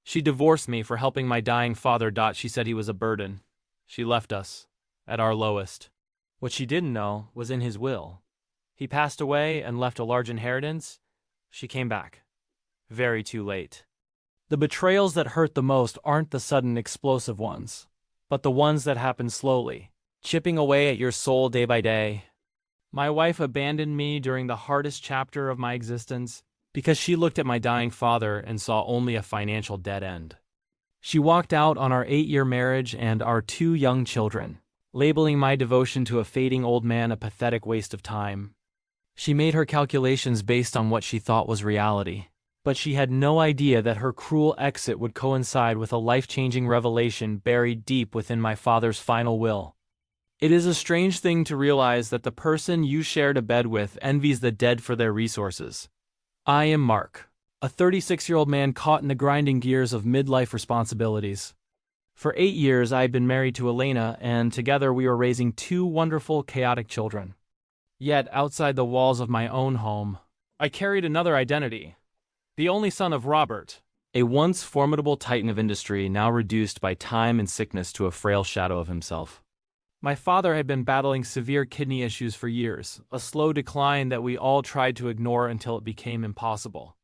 She divorced me for helping my dying father. She said he was a burden. She left us, at our lowest. What she didn't know was in his will. He passed away and left a large inheritance. She came back. Very too late. The betrayals that hurt the most aren't the sudden explosive ones, but the ones that happen slowly, chipping away at your soul day by day. My wife abandoned me during the hardest chapter of my existence because she looked at my dying father and saw only a financial dead end. She walked out on our 8-year marriage and our 2 young children, labeling my devotion to a fading old man a pathetic waste of time. She made her calculations based on what she thought was reality, but she had no idea that her cruel exit would coincide with a life-changing revelation buried deep within my father's final will. It is a strange thing to realize that the person you shared a bed with envies the dead for their resources. I am Mark, a 36-year-old man caught in the grinding gears of midlife responsibilities. For 8 years I had been married to Elena, and together we were raising 2 wonderful, chaotic children. Yet, outside the walls of my own home, I carried another identity. The only son of Robert, a once formidable titan of industry now reduced by time and sickness to a frail shadow of himself. My father had been battling severe kidney issues for years, a slow decline that we all tried to ignore until it became impossible.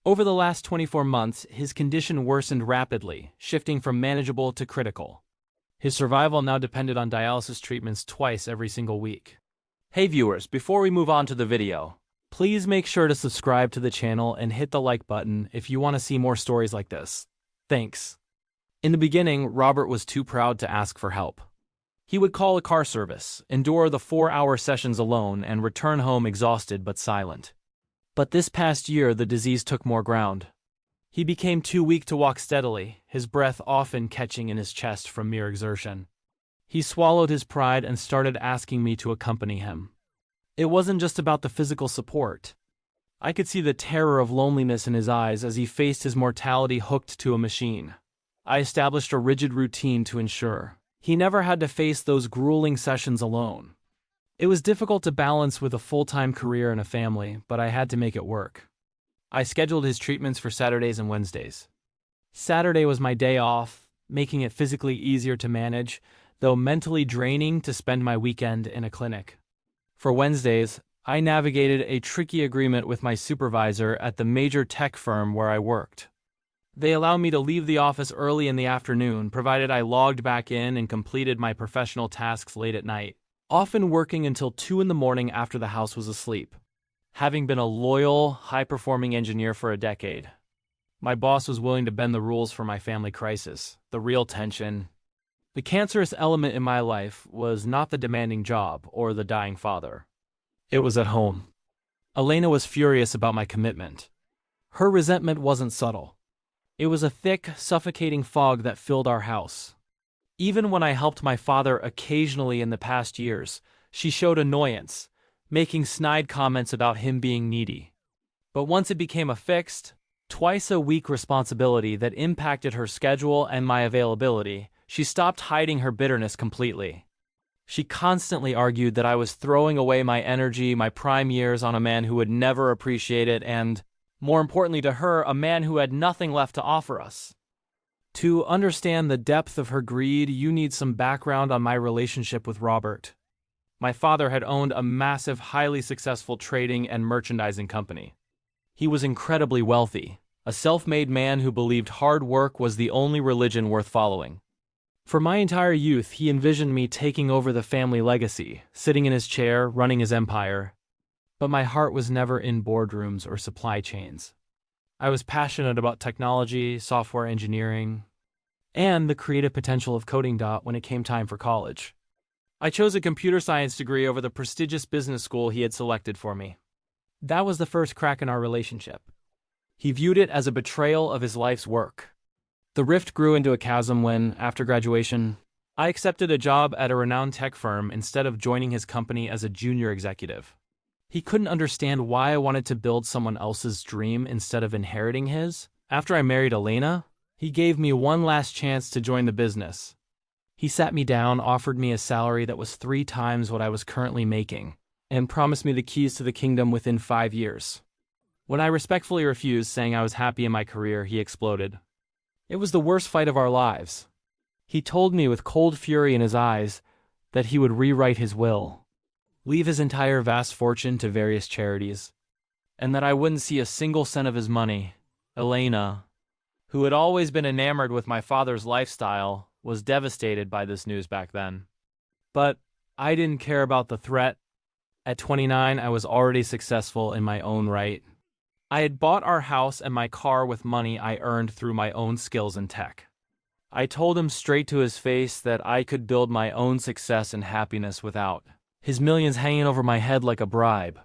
Over the last 24 months, his condition worsened rapidly, shifting from manageable to critical. His survival now depended on dialysis treatments twice every single week. Hey viewers, before we move on to the video, please make sure to subscribe to the channel and hit the like button if you want to see more stories like this. Thanks. In the beginning, Robert was too proud to ask for help. He would call a car service, endure the 4-hour sessions alone, and return home exhausted but silent. But this past year, the disease took more ground. He became too weak to walk steadily, his breath often catching in his chest from mere exertion. He swallowed his pride and started asking me to accompany him. It wasn't just about the physical support. I could see the terror of loneliness in his eyes as he faced his mortality hooked to a machine. I established a rigid routine to ensure he never had to face those grueling sessions alone. It was difficult to balance with a full-time career and a family, but I had to make it work. I scheduled his treatments for Saturdays and Wednesdays. Saturday was my day off, making it physically easier to manage, though mentally draining to spend my weekend in a clinic. For Wednesdays, I navigated a tricky agreement with my supervisor at the major tech firm where I worked. They allowed me to leave the office early in the afternoon, provided I logged back in and completed my professional tasks late at night, often working until 2 in the morning after the house was asleep. Having been a loyal, high-performing engineer for a decade, my boss was willing to bend the rules for my family crisis, the real tension. The cancerous element in my life was not the demanding job or the dying father. It was at home. Elena was furious about my commitment. Her resentment wasn't subtle. It was a thick, suffocating fog that filled our house. Even when I helped my father occasionally in the past years, she showed annoyance, making snide comments about him being needy. But once it became a fixed, twice-a-week responsibility that impacted her schedule and my availability, she stopped hiding her bitterness completely. She constantly argued that I was throwing away my energy, my prime years on a man who would never appreciate it and, more importantly to her, a man who had nothing left to offer us. To understand the depth of her greed, you need some background on my relationship with Robert. My father had owned a massive, highly successful trading and merchandising company. He was incredibly wealthy, a self-made man who believed hard work was the only religion worth following. For my entire youth, he envisioned me taking over the family legacy, sitting in his chair, running his empire. But my heart was never in boardrooms or supply chains. I was passionate about technology, software engineering, and the creative potential of coding. When it came time for college, I chose a computer science degree over the prestigious business school he had selected for me. That was the first crack in our relationship. He viewed it as a betrayal of his life's work. The rift grew into a chasm when, after graduation, I accepted a job at a renowned tech firm instead of joining his company as a junior executive. He couldn't understand why I wanted to build someone else's dream instead of inheriting his. After I married Elena, he gave me one last chance to join the business. He sat me down, offered me a salary that was 3 times what I was currently making, and promised me the keys to the kingdom within 5 years. When I respectfully refused, saying I was happy in my career, he exploded. It was the worst fight of our lives. He told me with cold fury in his eyes that he would rewrite his will, leave his entire vast fortune to various charities, and that I wouldn't see a single cent of his money. Elena, who had always been enamored with my father's lifestyle, was devastated by this news back then. But I didn't care about the threat. At 29, I was already successful in my own right. I had bought our house and my car with money I earned through my own skills in tech. I told him straight to his face that I could build my own success and happiness without his millions hanging over my head like a bribe.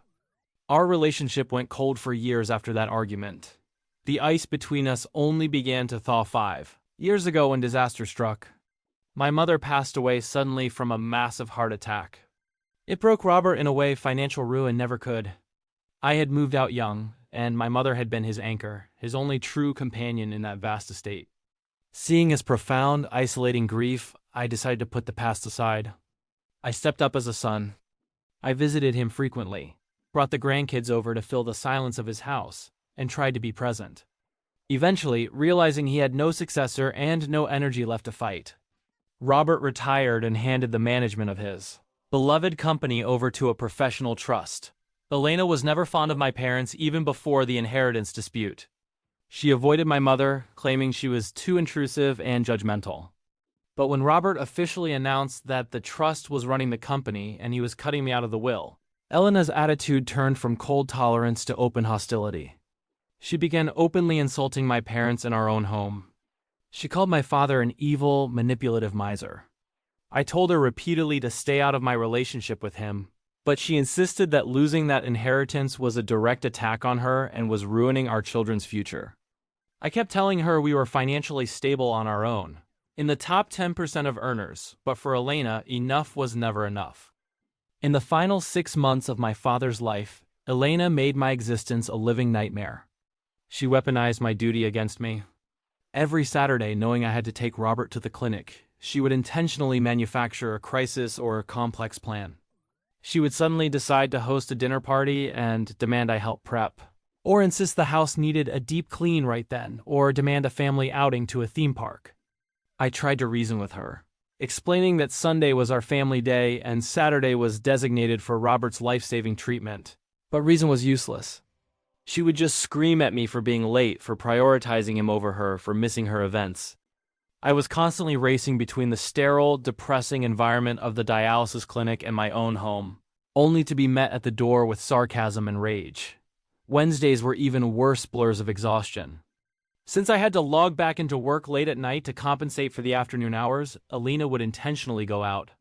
Our relationship went cold for years after that argument. The ice between us only began to thaw 5 years ago when disaster struck. My mother passed away suddenly from a massive heart attack. It broke Robert in a way financial ruin never could. I had moved out young, and my mother had been his anchor, his only true companion in that vast estate. Seeing his profound, isolating grief, I decided to put the past aside. I stepped up as a son. I visited him frequently, brought the grandkids over to fill the silence of his house, and tried to be present. Eventually, realizing he had no successor and no energy left to fight, Robert retired and handed the management of his beloved company over to a professional trust. Elena was never fond of my parents even before the inheritance dispute. She avoided my mother, claiming she was too intrusive and judgmental. But when Robert officially announced that the trust was running the company and he was cutting me out of the will, Elena's attitude turned from cold tolerance to open hostility. She began openly insulting my parents in our own home. She called my father an evil, manipulative miser. I told her repeatedly to stay out of my relationship with him, but she insisted that losing that inheritance was a direct attack on her and was ruining our children's future. I kept telling her we were financially stable on our own, in the top 10% of earners, but for Elena, enough was never enough. In the final 6 months of my father's life, Elena made my existence a living nightmare. She weaponized my duty against me. Every Saturday, knowing I had to take Robert to the clinic, she would intentionally manufacture a crisis or a complex plan. She would suddenly decide to host a dinner party and demand I help prep, or insist the house needed a deep clean right then, or demand a family outing to a theme park. I tried to reason with her, explaining that Sunday was our family day and Saturday was designated for Robert's life-saving treatment, but reason was useless. She would just scream at me for being late, for prioritizing him over her, for missing her events. I was constantly racing between the sterile, depressing environment of the dialysis clinic and my own home, only to be met at the door with sarcasm and rage. Wednesdays were even worse blurs of exhaustion. Since I had to log back into work late at night to compensate for the afternoon hours, Elena would intentionally go out.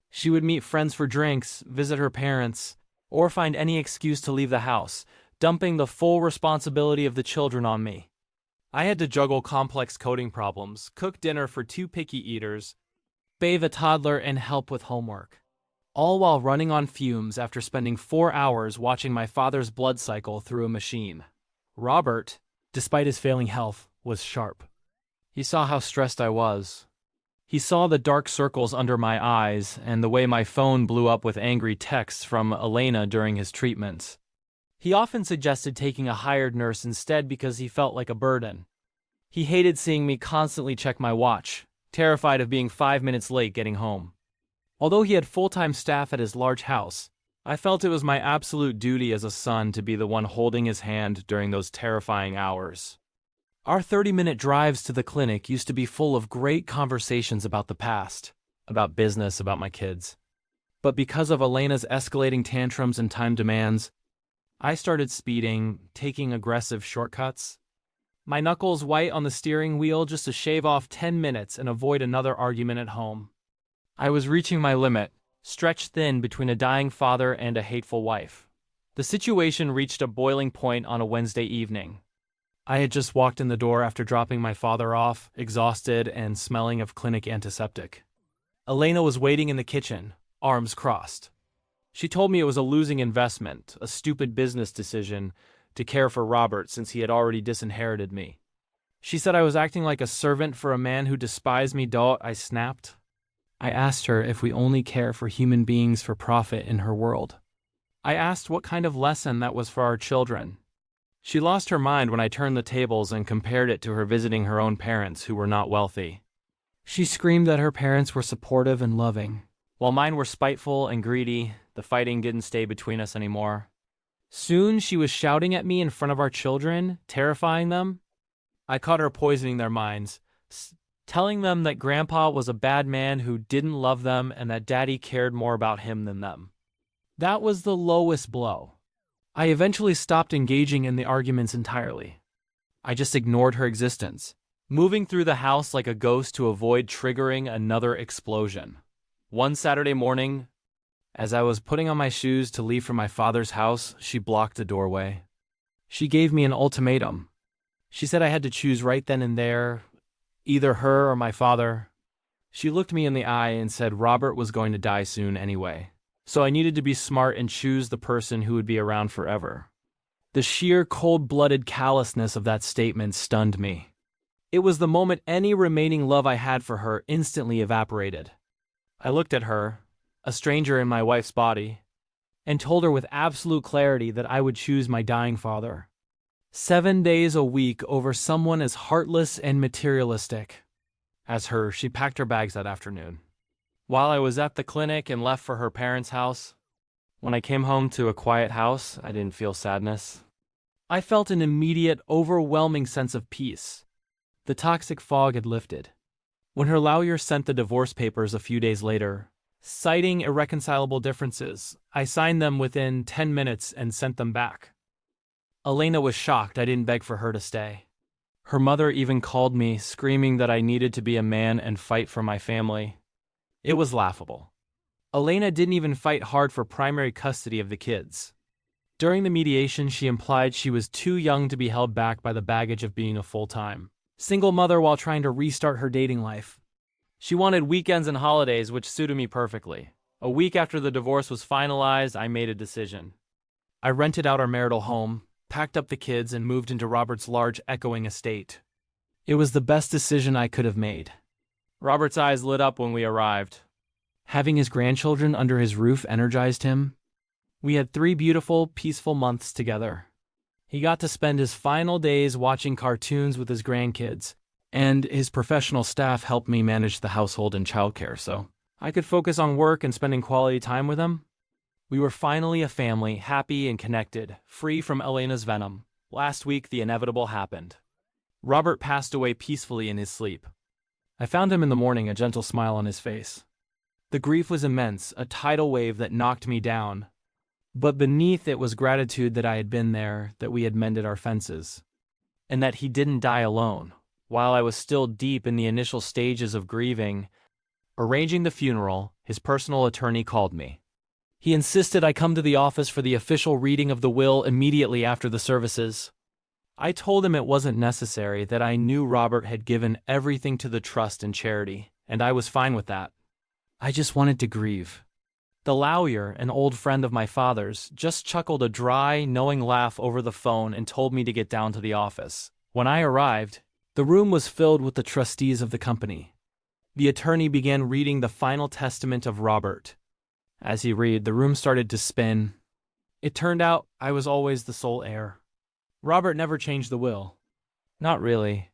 She would meet friends for drinks, visit her parents, or find any excuse to leave the house, dumping the full responsibility of the children on me. I had to juggle complex coding problems, cook dinner for 2 picky eaters, bathe a toddler, and help with homework, all while running on fumes after spending 4 hours watching my father's blood cycle through a machine. Robert, despite his failing health, was sharp. He saw how stressed I was. He saw the dark circles under my eyes and the way my phone blew up with angry texts from Elena during his treatments. He often suggested taking a hired nurse instead because he felt like a burden. He hated seeing me constantly check my watch, terrified of being 5 minutes late getting home. Although he had full-time staff at his large house, I felt it was my absolute duty as a son to be the one holding his hand during those terrifying hours. Our 30-minute drives to the clinic used to be full of great conversations about the past, about business, about my kids. But because of Elena's escalating tantrums and time demands, I started speeding, taking aggressive shortcuts. My knuckles white on the steering wheel just to shave off 10 minutes and avoid another argument at home. I was reaching my limit, stretched thin between a dying father and a hateful wife. The situation reached a boiling point on a Wednesday evening. I had just walked in the door after dropping my father off, exhausted and smelling of clinic antiseptic. Elena was waiting in the kitchen, arms crossed. She told me it was a losing investment, a stupid business decision, to care for Robert since he had already disinherited me. She said I was acting like a servant for a man who despised me. I snapped. I asked her if we only care for human beings for profit in her world. I asked what kind of lesson that was for our children. She lost her mind when I turned the tables and compared it to her visiting her own parents who were not wealthy. She screamed that her parents were supportive and loving. While mine were spiteful and greedy, the fighting didn't stay between us anymore. Soon she was shouting at me in front of our children, terrifying them. I caught her poisoning their minds, telling them that Grandpa was a bad man who didn't love them and that Daddy cared more about him than them. That was the lowest blow. I eventually stopped engaging in the arguments entirely. I just ignored her existence, moving through the house like a ghost to avoid triggering another explosion. One Saturday morning, as I was putting on my shoes to leave for my father's house, she blocked the doorway. She gave me an ultimatum. She said I had to choose right then and there, either her or my father. She looked me in the eye and said Robert was going to die soon anyway, so I needed to be smart and choose the person who would be around forever. The sheer cold-blooded callousness of that statement stunned me. It was the moment any remaining love I had for her instantly evaporated. I looked at her, a stranger in my wife's body, and told her with absolute clarity that I would choose my dying father. 7 days a week over someone as heartless and materialistic as her. She packed her bags that afternoon. While I was at the clinic and left for her parents' house, when I came home to a quiet house, I didn't feel sadness. I felt an immediate, overwhelming sense of peace. The toxic fog had lifted. When her lawyer sent the divorce papers a few days later, citing irreconcilable differences, I signed them within 10 minutes and sent them back. Elena was shocked I didn't beg for her to stay. Her mother even called me, screaming that I needed to be a man and fight for my family. It was laughable. Elena didn't even fight hard for primary custody of the kids. During the mediation, she implied she was too young to be held back by the baggage of being a full-time single mother while trying to restart her dating life. She wanted weekends and holidays, which suited me perfectly. A week after the divorce was finalized, I made a decision. I rented out our marital home, packed up the kids, and moved into Robert's large, echoing estate. It was the best decision I could have made. Robert's eyes lit up when we arrived. Having his grandchildren under his roof energized him. We had 3 beautiful, peaceful months together. He got to spend his final days watching cartoons with his grandkids, and his professional staff helped me manage the household and childcare, so I could focus on work and spending quality time with him. We were finally a family, happy and connected, free from Elena's venom. Last week, the inevitable happened. Robert passed away peacefully in his sleep. I found him in the morning, a gentle smile on his face. The grief was immense, a tidal wave that knocked me down. But beneath it was gratitude that I had been there, that we had mended our fences, and that he didn't die alone. While I was still deep in the initial stages of grieving, arranging the funeral, his personal attorney called me. He insisted I come to the office for the official reading of the will immediately after the services. I told him it wasn't necessary, that I knew Robert had given everything to the trust and charity, and I was fine with that. I just wanted to grieve. The lawyer, an old friend of my father's, just chuckled a dry, knowing laugh over the phone and told me to get down to the office. When I arrived, the room was filled with the trustees of the company. The attorney began reading the final testament of Robert. As he read, the room started to spin. It turned out I was always the sole heir. Robert never changed the will. Not really.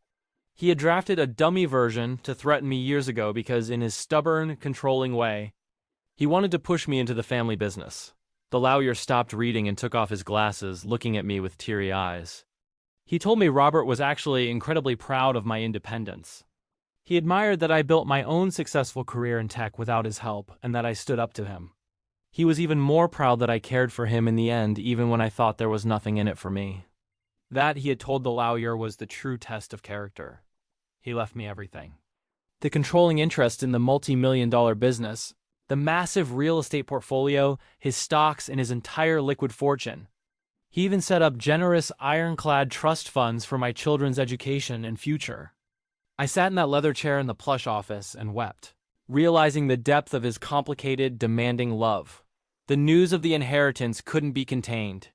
He had drafted a dummy version to threaten me years ago because, in his stubborn, controlling way, he wanted to push me into the family business. The lawyer stopped reading and took off his glasses, looking at me with teary eyes. He told me Robert was actually incredibly proud of my independence. He admired that I built my own successful career in tech without his help, and that I stood up to him. He was even more proud that I cared for him in the end, even when I thought there was nothing in it for me. That, he had told the lawyer, was the true test of character. He left me everything. The controlling interest in the multi-million-dollar business, the massive real estate portfolio, his stocks, and his entire liquid fortune. He even set up generous, ironclad trust funds for my children's education and future. I sat in that leather chair in the plush office and wept, realizing the depth of his complicated, demanding love. The news of the inheritance couldn't be contained.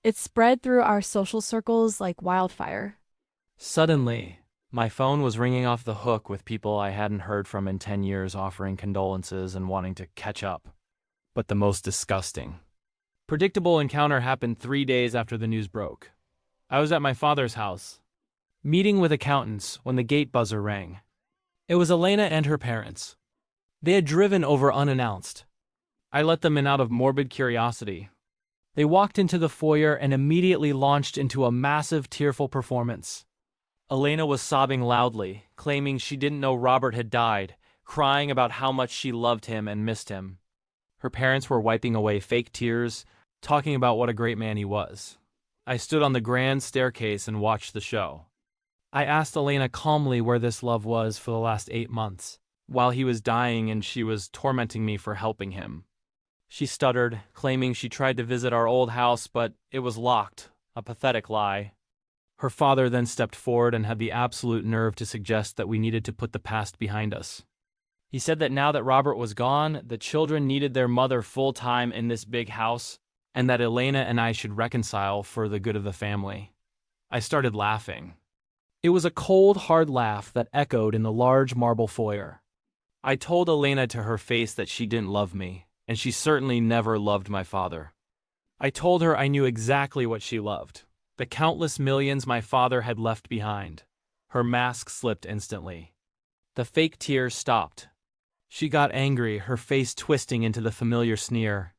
It spread through our social circles like wildfire. Suddenly, my phone was ringing off the hook with people I hadn't heard from in 10 years offering condolences and wanting to catch up. But the most disgusting, predictable encounter happened 3 days after the news broke. I was at my father's house, meeting with accountants when the gate buzzer rang. It was Elena and her parents. They had driven over unannounced. I let them in out of morbid curiosity. They walked into the foyer and immediately launched into a massive, tearful performance. Elena was sobbing loudly, claiming she didn't know Robert had died, crying about how much she loved him and missed him. Her parents were wiping away fake tears, talking about what a great man he was. I stood on the grand staircase and watched the show. I asked Elena calmly where this love was for the last 8 months, while he was dying and she was tormenting me for helping him. She stuttered, claiming she tried to visit our old house, but it was locked, a pathetic lie. Her father then stepped forward and had the absolute nerve to suggest that we needed to put the past behind us. He said that now that Robert was gone, the children needed their mother full-time in this big house, and that Elena and I should reconcile for the good of the family. I started laughing. It was a cold, hard laugh that echoed in the large marble foyer. I told Elena to her face that she didn't love me, and she certainly never loved my father. I told her I knew exactly what she loved, the countless millions my father had left behind. Her mask slipped instantly. The fake tears stopped. She got angry, her face twisting into the familiar sneer.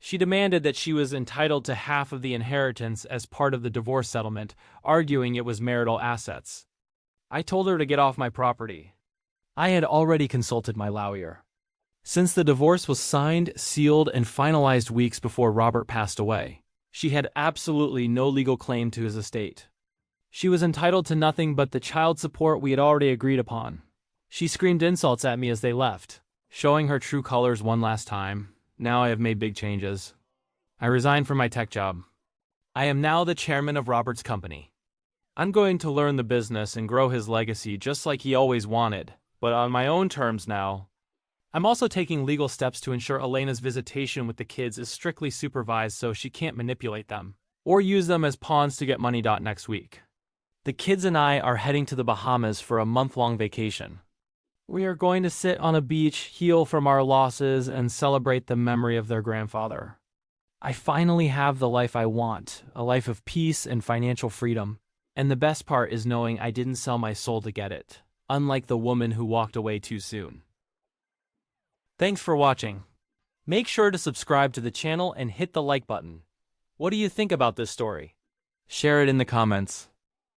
She demanded that she was entitled to half of the inheritance as part of the divorce settlement, arguing it was marital assets. I told her to get off my property. I had already consulted my lawyer. Since the divorce was signed, sealed, and finalized weeks before Robert passed away, she had absolutely no legal claim to his estate. She was entitled to nothing but the child support we had already agreed upon. She screamed insults at me as they left, showing her true colors one last time. Now I have made big changes. I resigned from my tech job. I am now the chairman of Robert's company. I'm going to learn the business and grow his legacy just like he always wanted, but on my own terms now. I'm also taking legal steps to ensure Elena's visitation with the kids is strictly supervised so she can't manipulate them or use them as pawns to get money. Next week, the kids and I are heading to the Bahamas for a month-long vacation. We are going to sit on a beach, heal from our losses, and celebrate the memory of their grandfather. I finally have the life I want, a life of peace and financial freedom. And the best part is knowing I didn't sell my soul to get it, unlike the woman who walked away too soon. Thanks for watching. Make sure to subscribe to the channel and hit the like button. What do you think about this story? Share it in the comments.